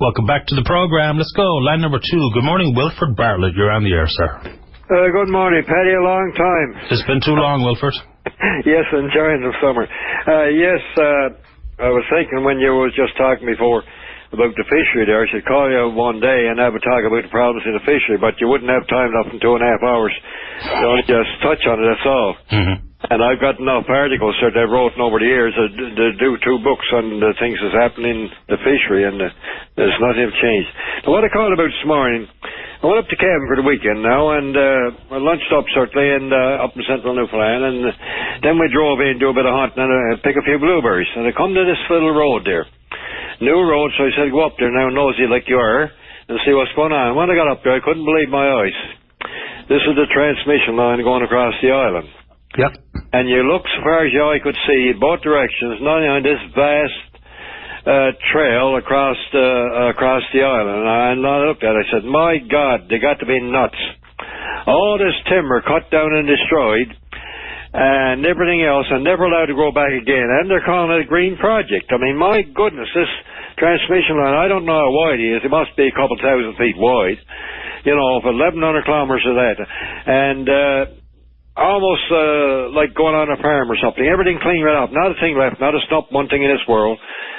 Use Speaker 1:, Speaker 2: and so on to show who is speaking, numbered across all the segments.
Speaker 1: Welcome back to the program. Let's go. Line number 2. Good morning, Wilfred Bartlett. You're on the air, sir.
Speaker 2: Good morning, Paddy. A long time.
Speaker 1: It's been too long, Wilfred.
Speaker 2: Yes, enjoying the summer. I was thinking when you was just talking before about the fishery there, I should call you one day and have a talk about the problems in the fishery, but you wouldn't have time enough in 2.5 hours. You only just touch on it, that's all. Mm-hmm. And I've got enough articles that I've written over the years to do 2 books on the things that's happening in the fishery, and there's nothing have changed. Now, what I called about this morning, I went up to Cavan for the weekend now, and I lunched up certainly and up in central Newfoundland, and then we drove in, do a bit of hunting, and pick a few blueberries. And I come to this little road there, new road, so I said, go up there now, nosy like you are, and see what's going on. When I got up there, I couldn't believe my eyes. This is the transmission line going across the island.
Speaker 1: Yep.
Speaker 2: And you look so far as your eye could see, both directions, not on this vast trail across the island. And I looked at it, I said, my God, they got to be nuts. All this timber cut down and destroyed, and everything else, and never allowed to grow back again. And they're calling it a green project. I mean, my goodness, this transmission line, I don't know how wide it is. It must be a couple thousand feet wide. You know, for 1,100 kilometers of that. And almost like going on a farm or something. Everything clean right up. Not a thing left, not a stump, one thing in this world.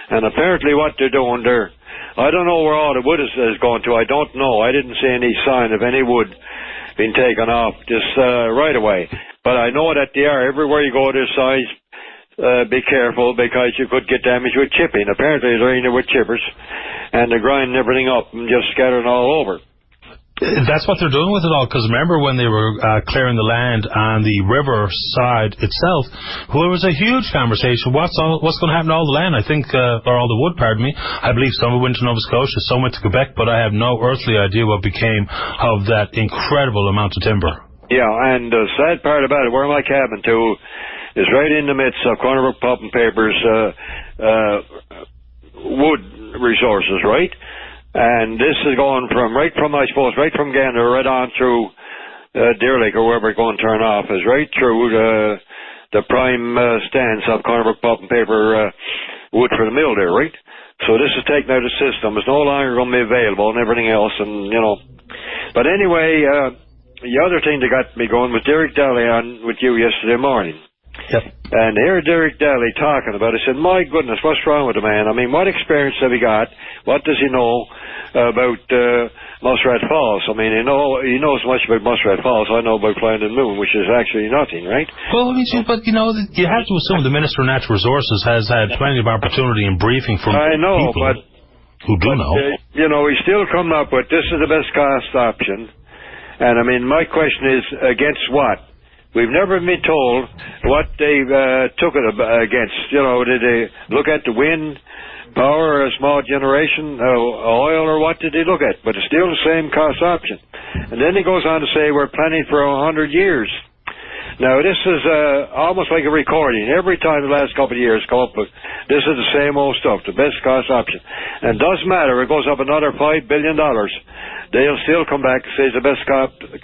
Speaker 2: And apparently what they're doing there, I don't know where all the wood is going to. I don't know. I didn't see any sign of any wood being taken off just right away. But I know that they are. Everywhere you go this size, be careful because you could get damaged with chipping. Apparently they're in there with chippers and they're grinding everything up and just scattering all over.
Speaker 1: That's what they're doing with it all, because remember when they were clearing the land on the river side itself, there was a huge conversation. What's going to happen to all the land? I think, or all the wood, pardon me. I believe some went to Nova Scotia, some went to Quebec, but I have no earthly idea what became of that incredible amount of timber. Yeah,
Speaker 2: and the sad part about it, where my cabin too, is right in the midst of Corner Brook Pulp and Paper's wood resources, right? And this is going right from Gander right on through Deer Lake or wherever it's going to turn off, is right through the prime stands of Corner Brook Pulp and Paper wood for the mill there, right? So this is taken out of the system. It's no longer going to be available and everything else, and you know. But anyway, the other thing that got me going was Derek Daly on with you yesterday morning.
Speaker 1: Yep.
Speaker 2: And here Derek Daly talking about it, I said, my goodness, what's wrong with the man? I mean, what experience have he got? What does he know about Muskrat Falls? I mean, he knows as much about Muskrat Falls I know about Flying the Moon, which is actually nothing, right?
Speaker 1: Well, but you know, you have to assume the Minister of Natural Resources has had plenty of opportunity in briefing from people who do know.
Speaker 2: You know, he's still coming up with, this is the best cost option. And, I mean, my question is, against what? We've never been told what they took it against. You know, did they look at the wind power or a small generation, oil, or what did they look at? But it's still the same cost option. And then he goes on to say we're planning for 100 years. Now, this is almost like a recording. Every time the last couple of years come up with, this is the same old stuff, the best cost option. And it doesn't matter, it goes up another $5 billion. They'll still come back and say it's the best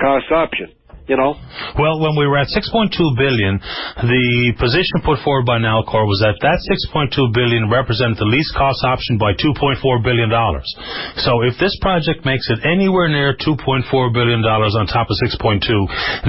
Speaker 2: cost option. You know?
Speaker 1: Well, when we were at $6.2 billion, the position put forward by Nalcor was that $6.2 billion represented the least cost option by $2.4 billion. So if this project makes it anywhere near $2.4 billion on top of 6.2,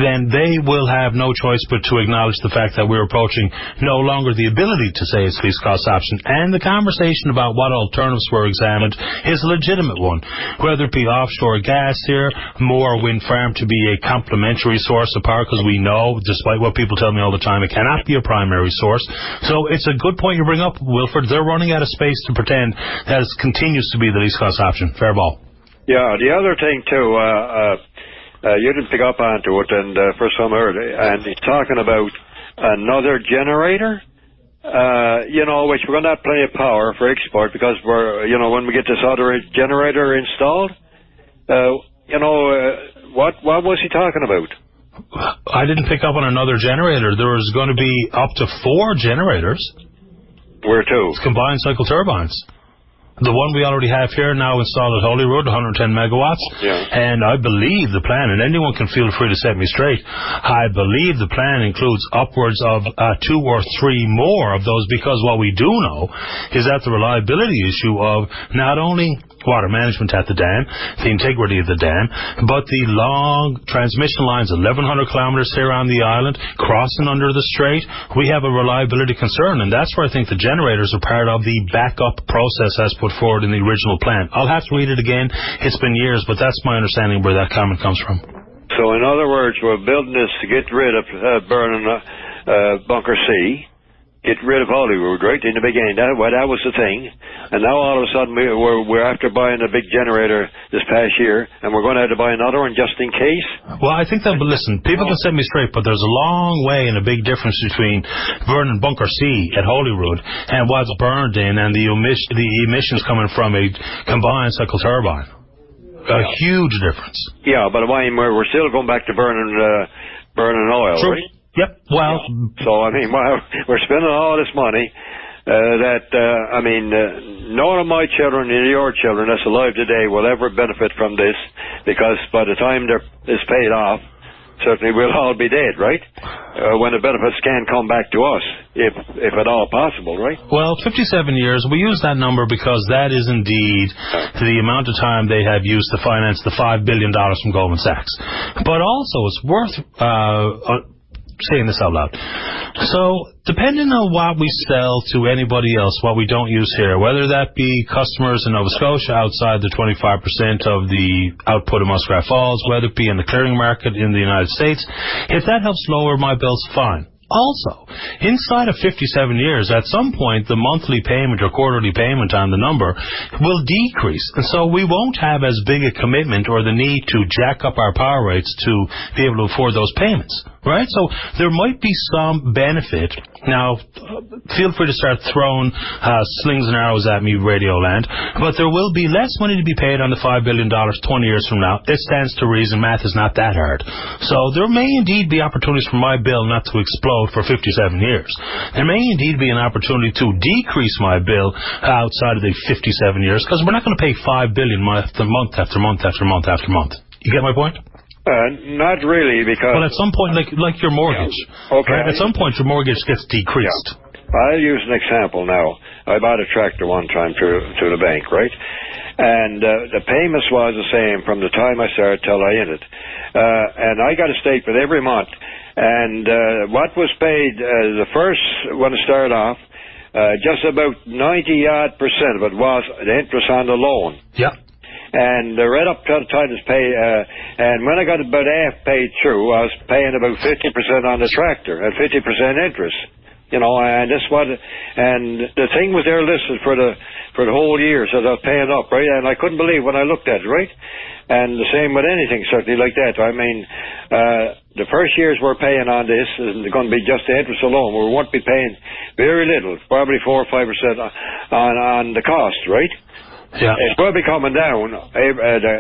Speaker 1: then they will have no choice but to acknowledge the fact that we're approaching no longer the ability to say it's least cost option. And the conversation about what alternatives were examined is a legitimate one. Whether it be offshore gas here, more wind farm to be a complementary source of power, because we know, despite what people tell me all the time, it cannot be a primary source. So it's a good point you bring up, Wilfred. They're running out of space to pretend that it continues to be the least cost option. Fair ball.
Speaker 2: Yeah, the other thing too, you didn't pick up onto it, and first time I heard it, and he's talking about another generator, you know, which we're going to have plenty of power for export, because we're, you know, when we get this other generator installed, you know, what was he talking about?
Speaker 1: I didn't pick up on another generator. There was going to be up to 4 generators.
Speaker 2: Where to?
Speaker 1: Combined cycle turbines. The one we already have here now installed at Holyrood, 110 megawatts.
Speaker 2: Yeah.
Speaker 1: And I believe the plan, and anyone can feel free to set me straight, I believe the plan includes upwards of 2 or 3 more of those, because what we do know is that the reliability issue of not only water management at the dam, the integrity of the dam, but the long transmission lines, 1,100 kilometers here on the island, crossing under the strait, we have a reliability concern, and that's where I think the generators are part of the backup process as put forward in the original plan. I'll have to read it again. It's been years, but that's my understanding where that comment comes from.
Speaker 2: So in other words, we're building this to get rid of burning Bunker C, get rid of Holyrood, right, in the beginning. That was the thing. And now all of a sudden we're after buying a big generator this past year, and we're going to have to buy another one just in case?
Speaker 1: Well, I think that, but listen, people can set me straight, but there's a long way and a big difference between burning Bunker C at Holyrood and what's burned in and the emissions coming from a combined cycle turbine. A huge difference.
Speaker 2: Yeah, but I mean, we're still going back to burning oil,
Speaker 1: True.
Speaker 2: right?
Speaker 1: Yep, well...
Speaker 2: Yeah. So, I mean, we're spending all this money none of my children and your children that's alive today will ever benefit from this, because by the time it's paid off, certainly we'll all be dead, right? When the benefits can come back to us, if at all possible, right?
Speaker 1: Well, 57 years, we use that number because that is indeed the amount of time they have used to finance the $5 billion from Goldman Sachs. But also, it's worth... saying this out loud. So, depending on what we sell to anybody else, what we don't use here, whether that be customers in Nova Scotia outside the 25% of the output of Muskrat Falls, whether it be in the clearing market in the United States, if that helps lower my bills, fine. Also, inside of 57 years, at some point, the monthly payment or quarterly payment on the number will decrease. And so we won't have as big a commitment or the need to jack up our power rates to be able to afford those payments, right? So there might be some benefit. Now, feel free to start throwing slings and arrows at me, Radio Land, but there will be less money to be paid on the $5 billion 20 years from now. It stands to reason. Math is not that hard. So there may indeed be opportunities for my bill not to explode for 57 years. There may indeed be an opportunity to decrease my bill outside of the 57 years, because we're not going to pay $5 billion month after month after month after month after month. You get my point?
Speaker 2: Not really, because...
Speaker 1: Well, at some point, like your mortgage.
Speaker 2: Yeah. Okay.
Speaker 1: Right? At some point, your mortgage gets decreased.
Speaker 2: Yeah. I'll use an example now. I bought a tractor one time to the bank, right? And the payments was the same from the time I started till I ended. And I got a statement every month. And what was paid the first, when it started off, just about 90-odd% of it was the interest on the loan.
Speaker 1: Yeah.
Speaker 2: And right up to the time it's paid, and when I got about half paid through, I was paying about 50% on the tractor at 50% interest. You know, and the thing was there listed for the whole year, so I was paying up, right? And I couldn't believe when I looked at it, right? And the same with anything, certainly like that. I mean, the first years we're paying on this is going to be just the interest alone. We won't be paying very little, probably 4 or 5% on the cost, right?
Speaker 1: Yeah.
Speaker 2: It will be coming down. The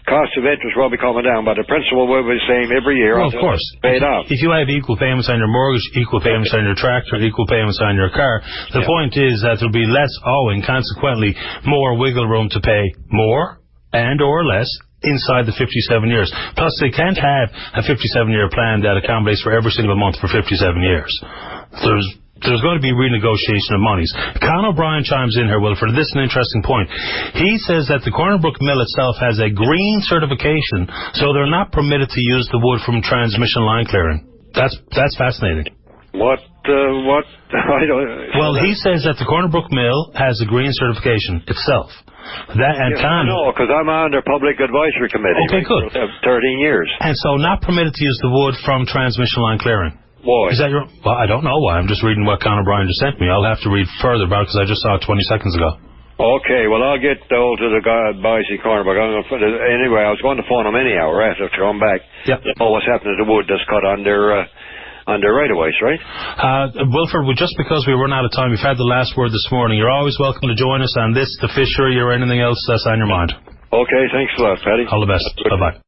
Speaker 2: cost of interest will be coming down, but the principal will be the same every year.
Speaker 1: Well, of course.
Speaker 2: Paid off.
Speaker 1: If you have equal payments on your mortgage, equal payments on your tractor, equal payments on your car, the point is that there'll be less owing, consequently more wiggle room to pay more and or less inside the 57 years. Plus, they can't have a 57-year plan that accommodates for every single month for 57 years. There's going to be renegotiation of monies. Con O'Brien chimes in here, Wilfred. This is an interesting point. He says that the Corner Brook Mill itself has a green certification, so they're not permitted to use the wood from transmission line clearing. That's fascinating.
Speaker 2: What? I don't...
Speaker 1: Well, he says that the Corner Brook Mill has a green certification itself.
Speaker 2: I know, because I'm on their public advisory committee.
Speaker 1: Okay, good.
Speaker 2: For 13 years.
Speaker 1: And so not permitted to use the wood from transmission line clearing.
Speaker 2: Why?
Speaker 1: Is that your... Well, I don't know why. I'm just reading what Con O'Brien just sent me. I'll have to read further about it because I just saw it 20 seconds ago.
Speaker 2: Okay, well, I'll get hold to the guy at Boise Cornerback. Anyway, I was going to phone him anyhow, right, after come back.
Speaker 1: Yep.
Speaker 2: Oh, what's happened to the wood that's cut on their right-of-ways, right?
Speaker 1: Wilfred, just because we run out of time, we've had the last word this morning. You're always welcome to join us on this, the fishery, or anything else that's on your mind.
Speaker 2: Okay, thanks a lot, Paddy.
Speaker 1: All the best. Bye-bye.